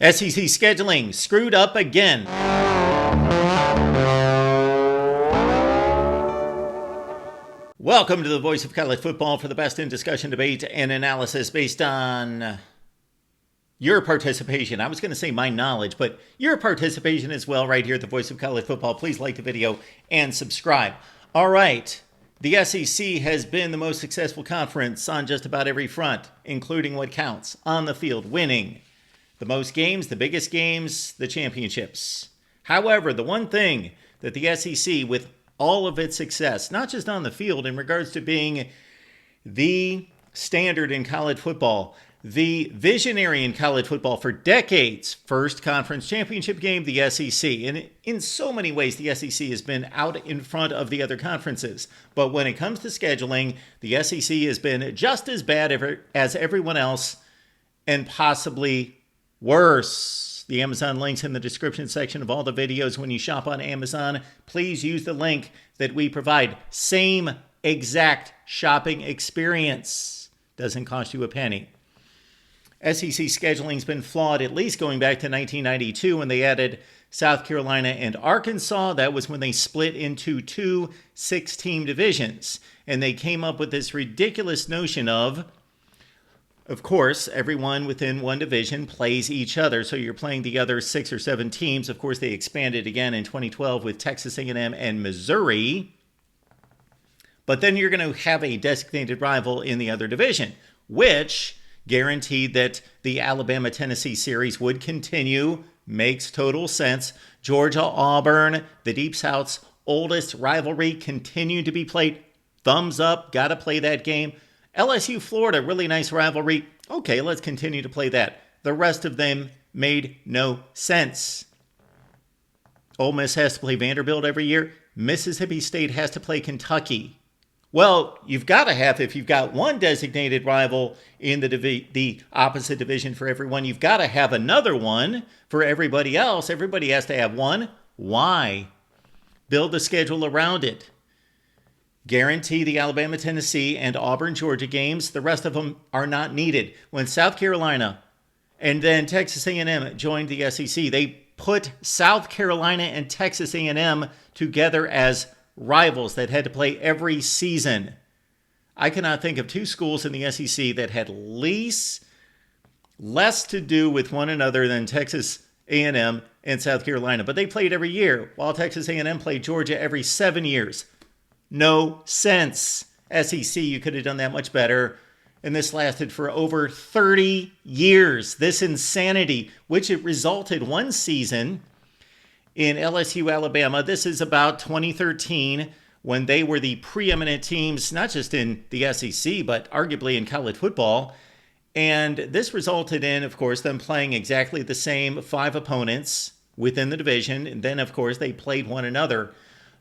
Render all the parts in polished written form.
SEC scheduling screwed up again. Welcome to the Voice of College Football for the best in discussion, debate, and analysis based on your participation. I was going to say my knowledge, but your participation as well right here at the Voice of College Football. Please like the video and subscribe. All right. The SEC has been the most successful conference on just about every front, including what counts on the field, winning the most games, the biggest games, the championships. However, the one thing that the SEC, with all of its success, not just on the field in regards to being the standard in college football, the visionary in college football for decades, first conference championship game, the SEC. And in so many ways, the SEC has been out in front of the other conferences. But when it comes to scheduling, the SEC has been just as bad as everyone else and possibly worse. The Amazon link's in the description section of all the videos. When you shop on Amazon, please use the link that we provide. Same exact shopping experience. Doesn't cost you a penny. SEC scheduling's been flawed, at least going back to 1992 when they added South Carolina and Arkansas. That was when they split into two 6-team divisions. And they came up with this ridiculous notion of course, everyone within one division plays each other. So you're playing the other 6 or 7 teams. Of course, they expanded again in 2012 with Texas A&M and Missouri. But then you're going to have a designated rival in the other division, which guaranteed that the Alabama-Tennessee series would continue. Makes total sense. Georgia-Auburn, the Deep South's oldest rivalry, continued to be played. Thumbs up, got to play that game. LSU-Florida, really nice rivalry. Okay, let's continue to play that. The rest of them made no sense. Ole Miss has to play Vanderbilt every year. Mississippi State has to play Kentucky. Well, you've got to have, if you've got one designated rival in the opposite division for everyone, you've got to have another one for everybody else. Everybody has to have one. Why? Build the schedule around it. Guarantee the Alabama, Tennessee, and Auburn, Georgia games. The rest of them are not needed. When South Carolina and then Texas A&M joined the SEC, they put South Carolina and Texas A&M together as rivals that had to play every season. I cannot think of two schools in the SEC that had less to do with one another than Texas A&M and South Carolina. But they played every year, while Texas A&M played Georgia every 7 years. No sense. SEC, you could have done that much better. And this lasted for over 30 years. This insanity, which it resulted one season in LSU, Alabama. This is about 2013, when they were the preeminent teams, not just in the SEC, but arguably in college football. And this resulted in, of course, them playing exactly the same 5 opponents within the division. And then, of course, they played one another.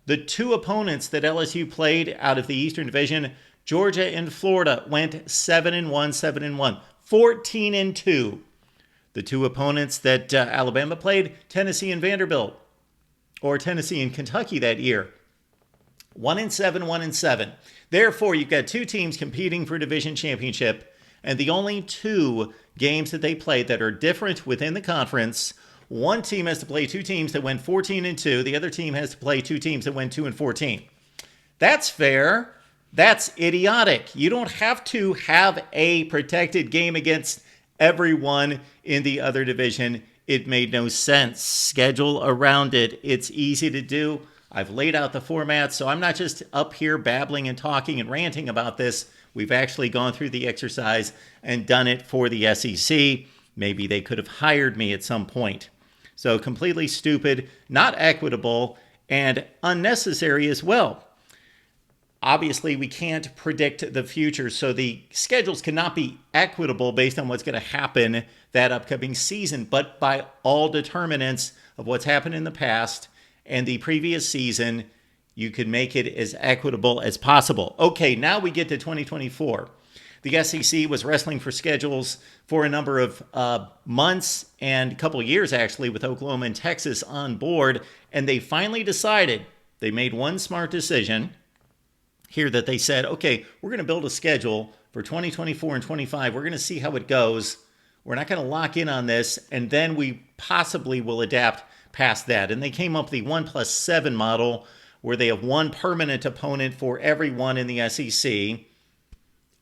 The 2 opponents that LSU played out of the Eastern Division, Georgia and Florida, went 7-1, 7-1, 14-2. The 2 opponents that Alabama played, Tennessee and Vanderbilt, or Tennessee and Kentucky that year, 1-7, 1-7. Therefore, you've got 2 teams competing for division championship, and the only 2 games that they played that are different within the conference. One team has to play 2 teams that went 14-2. The other team has to play 2 teams that went 2-14. That's fair. That's idiotic. You don't have to have a protected game against everyone in the other division. It made no sense. Schedule around it. It's easy to do. I've laid out the format, so I'm not just up here babbling and talking and ranting about this. We've actually gone through the exercise and done it for the SEC. Maybe they could have hired me at some point. So completely stupid, not equitable, and unnecessary as well. Obviously, we can't predict the future, so the schedules cannot be equitable based on what's going to happen that upcoming season. But by all determinants of what's happened in the past and the previous season, you can make it as equitable as possible. Okay, now we get to 2024. The SEC was wrestling for schedules for a number of months and a couple of years, actually, with Oklahoma and Texas on board. And they finally decided, they made one smart decision here, that they said, okay, we're going to build a schedule for 2024 and 25. We're going to see how it goes. We're not going to lock in on this, and then we possibly will adapt past that. And they came up with the 1+7 model, where they have one permanent opponent for everyone in the SEC,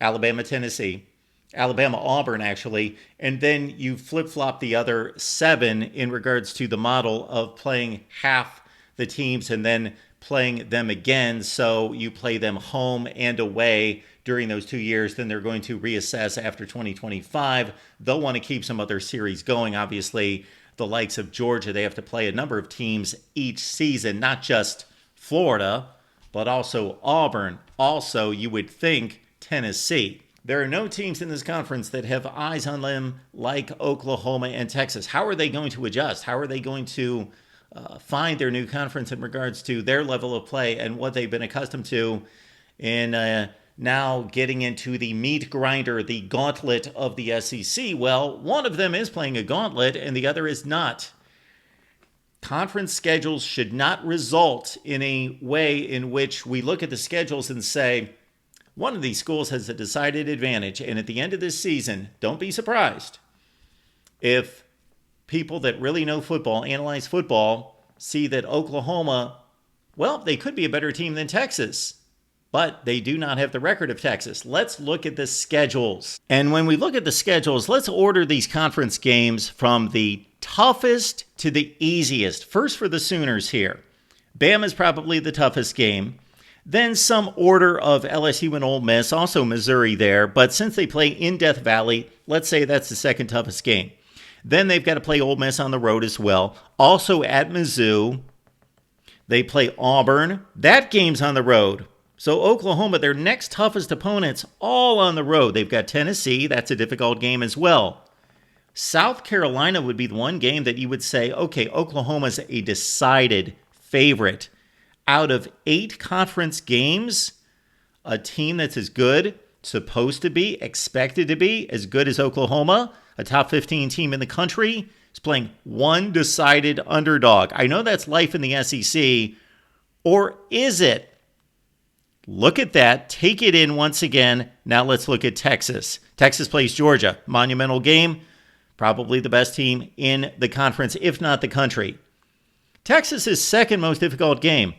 Alabama, Tennessee, Alabama, Auburn, actually, and then you flip-flop the other 7 in regards to the model of playing half the teams and then playing them again. So you play them home and away during those 2 years. Then they're going to reassess after 2025. They'll want to keep some other series going. Obviously, the likes of Georgia, they have to play a number of teams each season, not just Florida, but also Auburn. Also, you would think Tennessee. There are no teams in this conference that have eyes on them like Oklahoma and Texas. How are they going to adjust? How are they going to find their new conference in regards to their level of play and what they've been accustomed to in now getting into the meat grinder, the gauntlet of the SEC? Well, one of them is playing a gauntlet and the other is not. Conference schedules should not result in a way in which we look at the schedules and say, one of these schools has a decided advantage. And at the end of this season, don't be surprised if people that really know football, analyze football, see that Oklahoma, well, they could be a better team than Texas, but they do not have the record of Texas. Let's look at the schedules. And when we look at the schedules, let's order these conference games from the toughest to the easiest. First for the Sooners here. Bama's probably the toughest game. Then some order of LSU and Ole Miss, also Missouri there. But since they play in Death Valley, let's say that's the second toughest game. Then they've got to play Ole Miss on the road as well. Also at Mizzou, they play Auburn. That game's on the road. So Oklahoma, their next toughest opponents, all on the road. They've got Tennessee. That's a difficult game as well. South Carolina would be the one game that you would say, okay, Oklahoma's a decided favorite. Out of 8 conference games, a team that's as good, supposed to be, expected to be, as good as Oklahoma, a top 15 team in the country, is playing one decided underdog. I know that's life in the SEC, or is it? Look at that. Take it in once again. Now let's look at Texas. Texas plays Georgia. Monumental game. Probably the best team in the conference, if not the country. Texas's second most difficult game.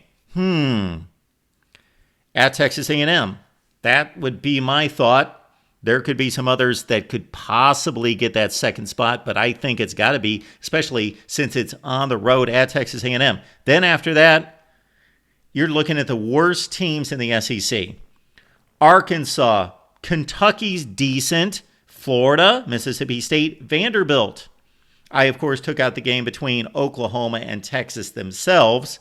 At Texas A&M. That would be my thought. There could be some others that could possibly get that second spot, but I think it's got to be, especially since it's on the road at Texas A&M. Then after that, you're looking at the worst teams in the SEC. Arkansas, Kentucky's decent, Florida, Mississippi State, Vanderbilt. I, of course, took out the game between Oklahoma and Texas themselves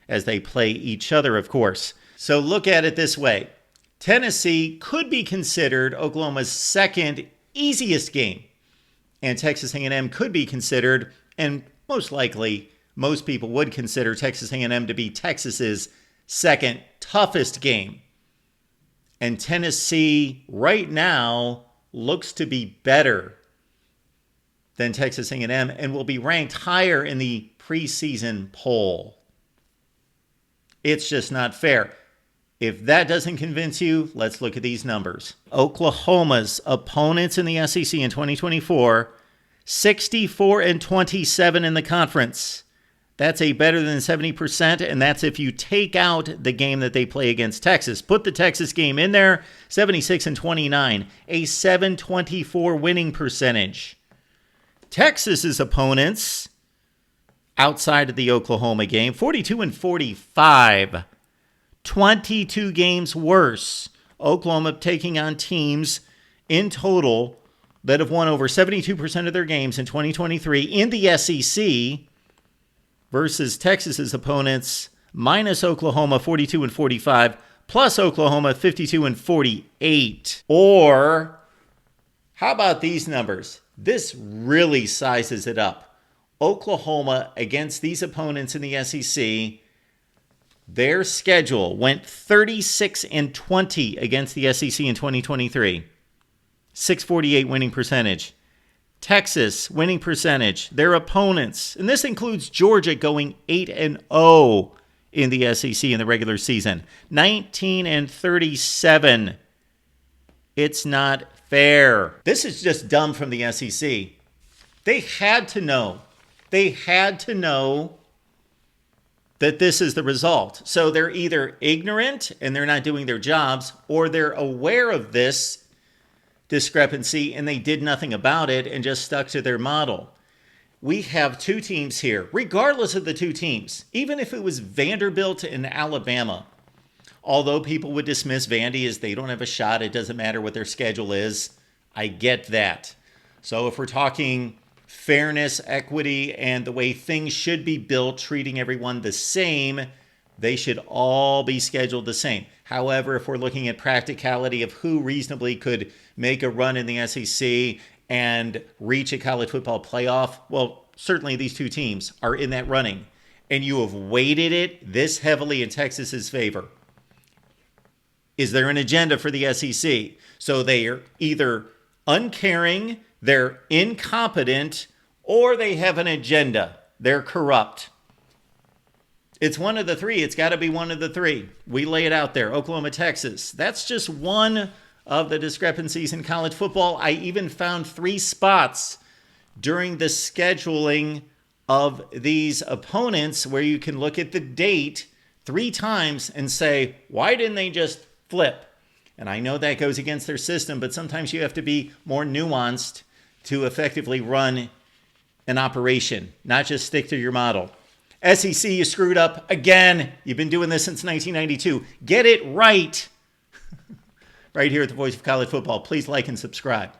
as they play each other, of course. So look at it this way. Tennessee could be considered Oklahoma's second easiest game, and Texas A&M could be considered, and most likely most people would consider Texas A&M to be Texas's second toughest game. And Tennessee right now looks to be better than Texas A&M and will be ranked higher in the preseason poll. It's just not fair. If that doesn't convince you, let's look at these numbers. Oklahoma's opponents in the SEC in 2024, 64-27 in the conference. That's a better than 70%, and that's if you take out the game that they play against Texas. Put the Texas game in there, 76-29, a 724 winning percentage. Texas's opponents outside of the Oklahoma game, 42-45, 22 games worse. Oklahoma taking on teams in total that have won over 72% of their games in 2023 in the SEC versus Texas's opponents minus Oklahoma 42-45 plus Oklahoma 52-48. Or how about these numbers? This really sizes it up. Oklahoma against these opponents in the SEC, their schedule went 36-20 against the SEC in 2023. 648 winning percentage. Texas winning percentage. Their opponents, and this includes Georgia going 8-0 in the SEC in the regular season. 19-37. It's not fair. This is just dumb from the SEC. They had to know. They had to know that this is the result. So they're either ignorant and they're not doing their jobs, or they're aware of this discrepancy and they did nothing about it and just stuck to their model. We have two teams here, regardless of the two teams. Even if it was Vanderbilt and Alabama, although people would dismiss Vandy as they don't have a shot, it doesn't matter what their schedule is. I get that. So if we're talking fairness, equity, and the way things should be built, treating everyone the same, they should all be scheduled the same. However, if we're looking at practicality of who reasonably could make a run in the SEC and reach a college football playoff, well, certainly these two teams are in that running. And you have weighted it this heavily in Texas's favor. Is there an agenda for the SEC? So they are either uncaring, they're incompetent, or they have an agenda. They're corrupt. It's one of the three. It's got to be one of the three. We lay it out there. Oklahoma, Texas. That's just one of the discrepancies in college football. I even found 3 spots during the scheduling of these opponents where you can look at the date 3 times and say, why didn't they just flip? And I know that goes against their system, but sometimes you have to be more nuanced to effectively run an operation, not just stick to your model. SEC, you screwed up again. You've been doing this since 1992. Get it right. Right here at the Voice of College Football. Please like and subscribe.